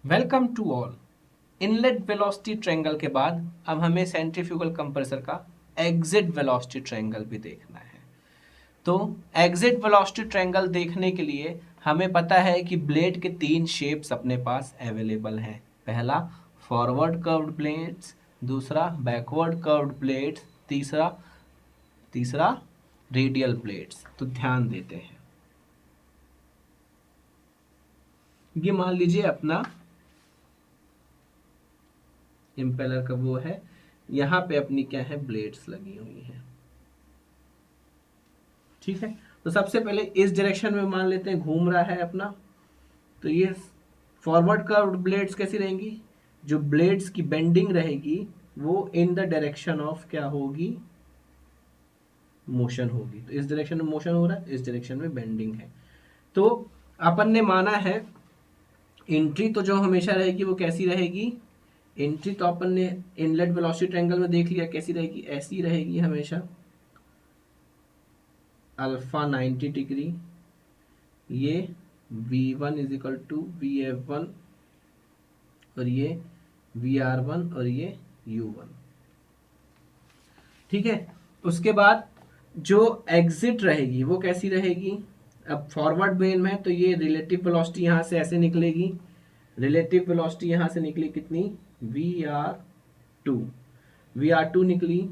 Welcome to all. Inlet velocity triangle के बाद अब हमें सेंट्रीफ्यूगल कंप्रेसर का एग्जिट वेलोसिटी ट्रायंगल भी देखना है। तो एग्जिट वेलोसिटी ट्रायंगल देखने के लिए हमें पता है कि ब्लेड के तीन शेप्स अपने पास अवेलेबल हैं। पहला फॉरवर्ड कर्व्ड ब्लेड्स, दूसरा बैकवर्ड कर्व्ड ब्लेड्स, तीसरा तीसरा रेडियल ब्लेड्स। तो ध्यान देते हैं, ये मान लीजिए अपना इम्पेलर का वो है, यहाँ पे अपनी क्या है ब्लेड्स लगी हुई हैं। ठीक है, तो सबसे पहले इस डायरेक्शन में मान लेते हैं घूम रहा है अपना, तो ये फॉरवर्ड कर्व्ड ब्लेड्स कैसी रहेंगी, जो ब्लेड्स की बेंडिंग रहेगी वो इन द डायरेक्शन ऑफ क्या होगी, मोशन होगी। तो इस डायरेक्शन में मोशन हो रहा है, इस डायरेक्शन में बेंडिंग है। तो अपन ने माना है एंट्री तो जो हमेशा रहेगी वो कैसी रहेगी, एंट्री तो अपन ने इनलेट वेलोसिटी ट्रायंगल में देख लिया कैसी रहेगी, ऐसी रहेगी हमेशा अल्फा 90 डिग्री। ये V1 is equal to VF1 और ये VR1 और ये U1। ठीक है, उसके बाद जो एग्जिट रहेगी वो कैसी रहेगी, अब फॉरवर्ड बेन में तो ये रिलेटिव वेलोसिटी यहाँ से ऐसे निकलेगी, रिलेटिव वेलोसिटी यहाँ से निकली कितनी VR2, VR2 निकली।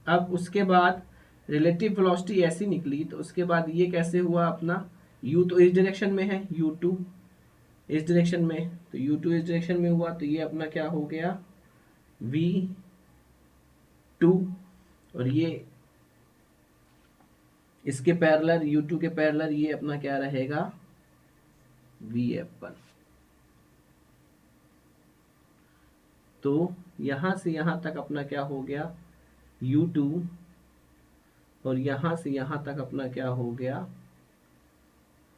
अब उसके बाद रिलेटिव वेलोसिटी ऐसी निकली, तो उसके बाद ये कैसे हुआ अपना, U तो इस डायरेक्शन में है, U2 इस डायरेक्शन में, तो U2 इस डायरेक्शन में हुआ, तो ये अपना क्या हो गया V2, और ये इसके पैरेलल U2 के पैरेलल ये अपना क्या रहेगा VF1। तो यहां से यहां तक अपना क्या हो गया U2 और यहां से यहां तक अपना क्या हो गया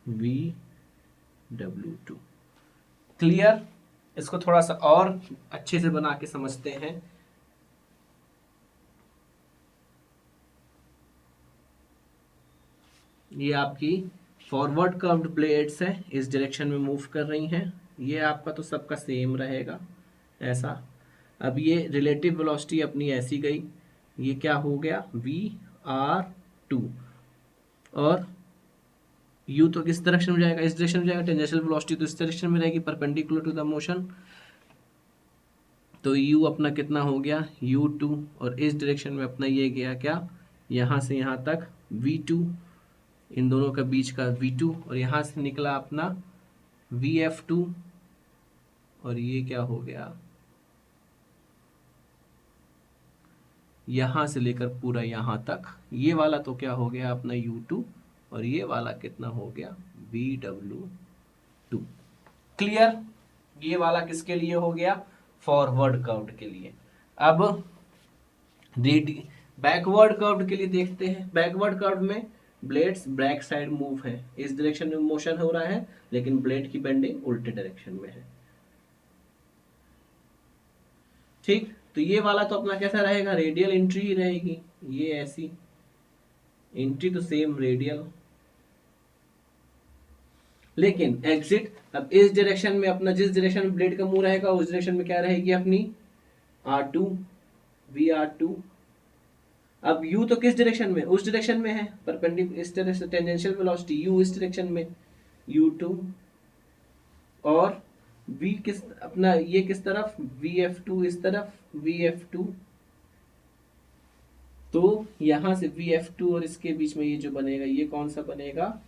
VW2। क्लियर, इसको थोड़ा सा और अच्छे से बना के समझते हैं। ये आपकी फॉरवर्ड कर्व्ड ब्लेड्स है, इस डायरेक्शन में मूव कर रही हैं। ये आपका तो सबका सेम रहेगा ऐसा। अब ये रिलेटिव वेलोसिटी अपनी ऐसी गई, ये क्या हो गया VR2, और U तो किस डायरेक्शन में जाएगा, इस डायरेक्शन में जाएगा, टेंजेंशियल वेलोसिटी तो इस डायरेक्शन में रहेगी परपेंडिकुलर टू द मोशन। तो U अपना कितना हो गया U2, और इस डायरेक्शन में अपना ये गया क्या, यहाँ से यहाँ तक V2, इन दोनों के बीच का V2, और यहाँ से निकला अपना VF2, और ये क्या हो गया यहाँ से लेकर पूरा यहाँ तक, ये वाला तो क्या हो गया अपना U2, और ये वाला कितना हो गया VW2। क्लियर, ये वाला किसके लिए हो गया, फॉरवर्ड कर्व्ड के लिए। अब बैकवर्ड कर्व्ड के लिए देखते हैं। बैकवर्ड कर्व में ब्लेड्स बैक साइड मूव है, इस डायरेक्शन में मोशन हो रहा है, लेकिन ब्लेड की बेंडिंग उल्टे डायरेक्शन में है। ठीक, तो ये वाला तो अपना कैसा रहेगा, रेडियल एंट्री ही रहेगी, ये ऐसी एंट्री तो सेम रेडियल, लेकिन एग्जिट अब इस डायरेक्शन में अपना, जिस डायरेक्शन में ब्लेड का मुंह रहेगा उस डायरेक्शन में क्या रहेगी अपनी R2 VR2। अब U तो किस डायरेक्शन में, उस डायरेक्शन में है परपेंडिकुलर, इस तरह से टेंजेंशियल वेलोसिटी U इस डायरेक्शन में U2, और V किस अपना ये किस तरफ VF2 इस तरफ VF2। तो यहां से VF2 और इसके बीच में ये जो बनेगा ये कौन सा बनेगा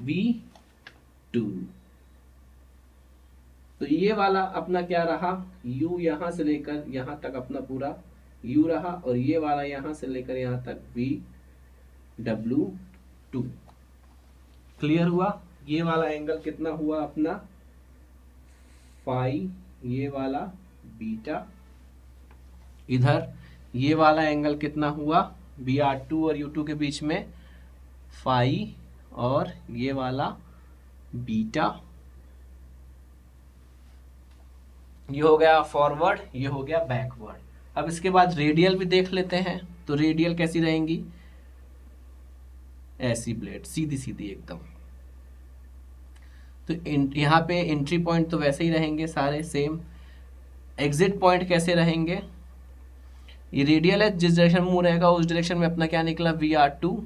V2। तो ये वाला अपना क्या रहा U, यहां से लेकर यहां तक अपना पूरा U रहा, और ये वाला यहां से लेकर यहां तक VW2। क्लियर हुआ, ये वाला एंगल कितना हुआ अपना फाई, ये वाला बीटा। इधर ये वाला एंगल कितना हुआ VR2 और U2 के बीच में फाई, और ये वाला बीटा। ये हो गया फॉरवर्ड, ये हो गया बैकवर्ड। अब इसके बाद रेडियल भी देख लेते हैं। तो रेडियल कैसी रहेंगी, ऐसी ब्लेड सीधी सीधी एकदम। तो यहाँ पे एंट्री पॉइंट तो वैसे ही रहेंगे सारे सेम। एग्जिट पॉइंट कैसे रहेंगे, ये रेडियल है, जिस डायरेक्शन में मूव रहेगा उस डायरेक्शन में अपना क्या निकला VR2,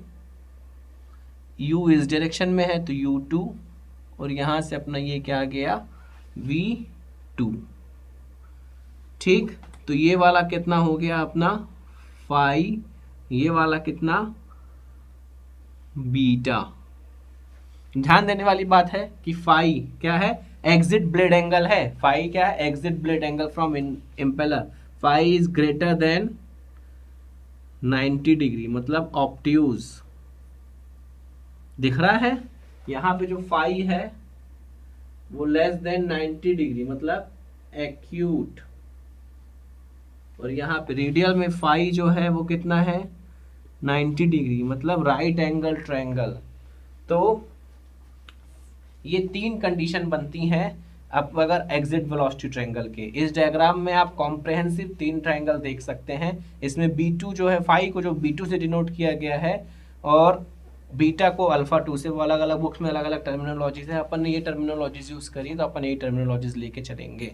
U इस डायरेक्शन में है तो U2, और यहाँ से अपना ये क्या आ गया V2। ठीक, तो ये वाला कितना हो गया अपना फाई, ये वाला कितना बीटा। ध्यान देने वाली बात है कि फाई क्या है, एग्जिट ब्लेड एंगल है। फाई क्या है, exit blade angle from impeller. Phi is greater than 90 degree, मतलब ऑब्ट्यूज। दिख रहा है यहाँ पे जो फाई है वो लेस देन 90 डिग्री, मतलब एक्यूट। और यहाँ पे रेडियल में फाई जो है वो कितना है 90 डिग्री, मतलब राइट एंगल ट्रायंगल। तो ये तीन कंडीशन बनती हैं अब अगर एग्जिट वेलोसिटी ट्रायंगल के। इस डायग्राम में आप कॉम्प्रहेंसिव तीन ट्रायंगल देख सकते हैं। इसमें B2 जो है, फाई को जो B2 से डिनोट किया गया है और बीटा को अल्फा 2 से, वो अलग अलग बुक्स में अलग अलग टर्मिनोलॉजीज है। अपन ने ये टर्मिनोलॉजीज यूज करी तो अपन यही टर्मिनोलॉजीज लेके चलेंगे।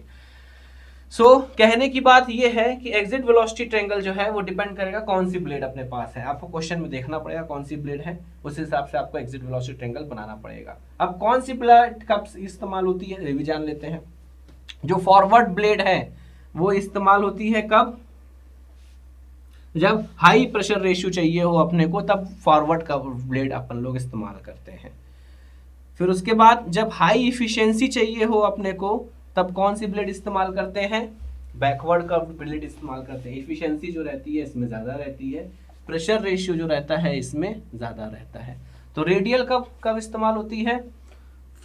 कहने की बात ये है कि एग्जिट वेलोसिटी ट्रायंगल जो है वो डिपेंड करेगा कौन सी ब्लेड अपने पास है। आपको क्वेश्चन में देखना पड़ेगा कौन सी ब्लेड है, उस हिसाब से आपको एग्जिट वेलोसिटी ट्रायंगल बनाना पड़ेगा। अब कौन सी ब्लेड कब इस्तेमाल होती है ये भी जान लेते हैं। जो फॉरवर्ड ब्लेड है वो इस्तेमाल होती है कब, जब हाई प्रेशर रेशियो चाहिए हो अपने को, तब फॉरवर्ड का ब्लेड अपन लोग इस्तेमाल करते हैं। फिर उसके बाद जब हाई इफिशियंसी चाहिए हो अपने को, तब कौन सी ब्लेड इस्तेमाल करते हैं, बैकवर्ड कर्व्ड ब्लेड इस्तेमाल करते हैं। इफिशियंसी जो रहती है इसमें ज़्यादा रहती है, प्रेशर रेशियो जो रहता है इसमें ज़्यादा रहता है। तो रेडियल कब कब इस्तेमाल होती है,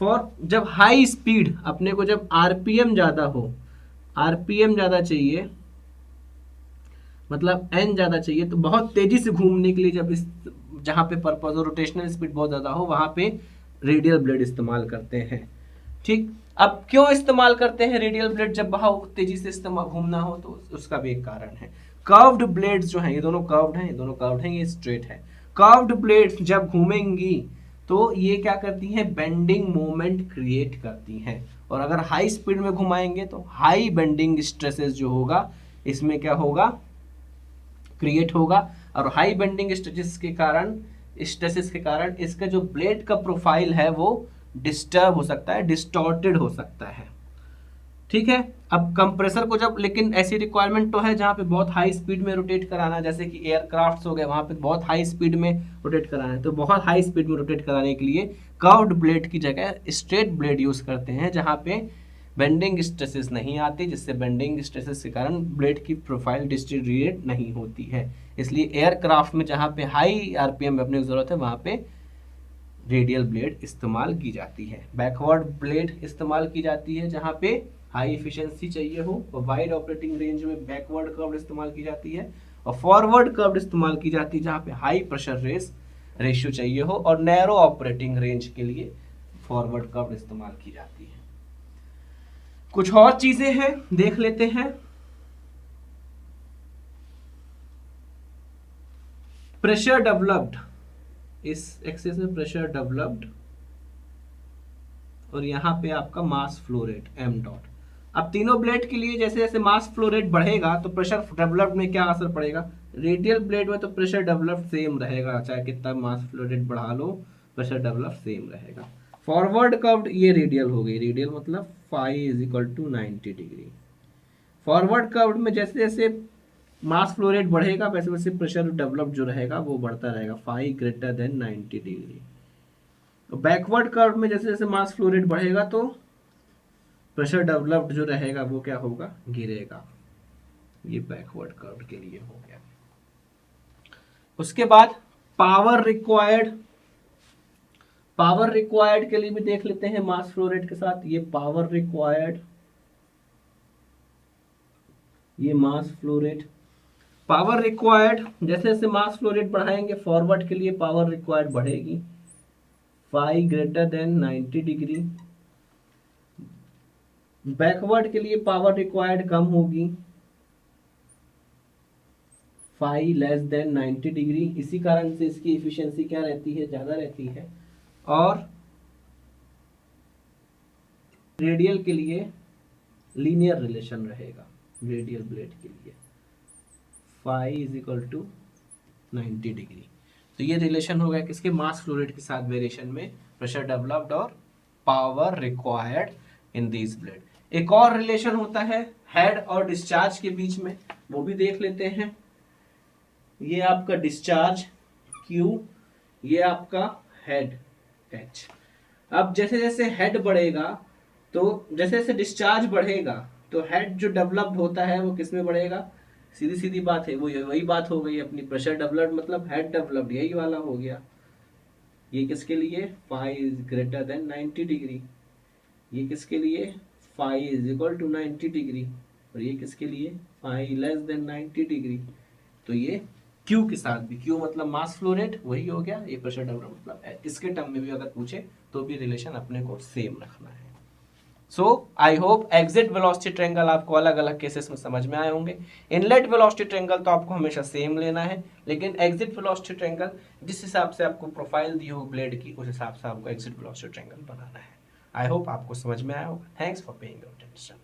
फॉर जब हाई स्पीड अपने को, जब आरपीएम ज़्यादा हो, आरपीएम ज़्यादा चाहिए, मतलब एन ज़्यादा चाहिए, तो बहुत तेज़ी से घूमने के लिए जब इस जहाँ पे पर्पज और रोटेशनल स्पीड बहुत ज़्यादा हो वहाँ पे रेडियल ब्लेड इस्तेमाल करते हैं। ठीक, अब क्यों इस्तेमाल करते हैं रेडियल ब्लेड, जब बहुत तेजी से इस्तेमाल घूमना हो, तो उसका भी एक कारण है। कर्व्ड ब्लेड्स जो हैं, ये दोनों कर्व्ड हैं, ये दोनों कर्व्ड हैं, ये स्ट्रेट है। कर्व्ड ब्लेड्स जब घूमेंगी तो ये क्या करती हैं, बेंडिंग मोमेंट क्रिएट करती हैं। और अगर हाई स्पीड में घुमाएंगे तो हाई बेंडिंग स्ट्रेसेस जो होगा इसमें क्या होगा, क्रिएट होगा। और हाई बेंडिंग स्ट्रेसेस के कारण इसका जो ब्लेड का प्रोफाइल है वो डिस्टर्ब हो सकता है, डिस्टॉर्टेड हो सकता है। ठीक है, अब कंप्रेसर को जब, लेकिन ऐसी रिक्वायरमेंट तो है जहाँ पे बहुत हाई स्पीड में रोटेट कराना, जैसे कि एयरक्राफ्ट्स हो गए, वहाँ पे बहुत हाई स्पीड में रोटेट कराना है, तो बहुत हाई स्पीड में रोटेट कराने के लिए कर्व्ड ब्लेड की जगह स्ट्रेट ब्लेड यूज करते हैं, जहाँ पे बेंडिंग स्ट्रेसेस नहीं आती, जिससे बेंडिंग स्ट्रेसेस के कारण ब्लेड की प्रोफाइल डिस्टेरिएट नहीं होती है। इसलिए एयरक्राफ्ट में जहाँ पे हाई आरपीएम में अपने की जरूरत है वहाँ पे रेडियल ब्लेड इस्तेमाल की जाती है। बैकवर्ड ब्लेड इस्तेमाल की जाती है जहाँ पे हाई एफिशिएंसी चाहिए हो, और वाइड ऑपरेटिंग रेंज में बैकवर्ड कर्व्ड इस्तेमाल की जाती है, और फॉरवर्ड कर्व्ड इस्तेमाल की जाती है जहाँ पे हाई प्रेशर रेशियो चाहिए हो, और नैरो ऑपरेटिंग रेंज के लिए फॉरवर्ड कर्व्ड इस्तेमाल की जाती है। कुछ और चीजें हैं देख लेते हैं। प्रेशर डेवलप्ड, इस एक्सिस में प्रेशर डेवलप्ड, और यहाँ पे आपका मास फ्लो रेट m डॉट। अब तीनों ब्लेड के लिए जैसे जैसे मास फ्लो रेट बढ़ेगा तो प्रेशर डेवलप्ड में क्या असर पड़ेगा, रेडियल ब्लेड में तो प्रेशर डेवलप्ड सेम रहेगा, चाहे कितना मास फ्लो रेट बढ़ा लो प्रेशर डेवलप्ड सेम रहेगा। फॉरवर्ड कर्व्ड ये रेडियल हो गई, रेडियल मतलब phi is equal to 90 degree. Forward curved में जैसे जैसे मास फ्लो रेट बढ़ेगा वैसे वैसे प्रेशर डेवलप्ड जो रहेगा वो बढ़ता रहेगा, phi greater than 90 degree. Backward curve में जैसे जैसे मास फ्लो रेट बढ़ेगा तो प्रेशर डेवलप्ड जो रहेगा वो क्या होगा, गिरेगा। ये बैकवर्ड कर्व के लिए हो गया। उसके बाद पावर रिक्वायर्ड, पावर रिक्वायर्ड के लिए भी देख लेते हैं मास फ्लो रेट के साथ। ये पावर रिक्वायर्ड, ये mass flow rate. Power required जैसे जैसे मास फ्लो रेट बढ़ाएंगे फॉरवर्ड के लिए पावर रिक्वायर्ड बढ़ेगी, phi greater than 90 degree. Backward के लिए पावर रिक्वायर्ड कम होगी, फाई लेस देन 90 डिग्री। इसी कारण से इसकी एफिशिएंसी क्या रहती है, ज़्यादा रहती है। और रेडियल के लिए लीनियर रिलेशन रहेगा, रेडियल ब्लेड के लिए phi is equal to 90 degree. तो ये रिलेशन हो गया किसके, मास फ्लो रेट के साथ वेरिएशन में प्रेशर डेवलप्ड और power required in this blade. एक और रिलेशन होता है हेड और डिस्चार्ज के बीच में, वो भी देख लेते हैं। ये आपका डिस्चार्ज Q, ये आपका हेड H। अब जैसे जैसे हेड बढ़ेगा तो जैसे जैसे डिस्चार्ज बढ़ेगा तो हेड जो डेवलप्ड होता है वो किस में बढ़ेगा, सीधी सीधी बात है, वो वही बात हो गई अपनी, प्रेशर डेवलप्ड मतलब हेड डेवलप्ड, यही वाला हो गया। ये किसके लिए, phi is greater than 90 degree, ये किसके लिए, phi is equal to 90 degree, और ये किसके लिए, फाई लेस देन 90 डिग्री। तो ये Q के साथ भी, Q मतलब मास फ्लो रेट वही हो गया, ये प्रेशर डेवलप्ड मतलब इसके टर्म में भी अगर पूछे तो भी रिलेशन अपने को सेम रखना है। So I hope exit velocity triangle आपको अलग अलग केसेस में समझ में आए होंगे। इनलेट वेलोसिटी ट्रायंगल तो आपको हमेशा सेम लेना है, लेकिन एग्जिट वेलोसिटी ट्रायंगल जिस हिसाब से आपको प्रोफाइल दी हो ब्लेड की, उस हिसाब से आपको एग्जिट वेलोसिटी ट्रायंगल बनाना है। आई होप आपको समझ में आया होगा। Thanks for paying your attention.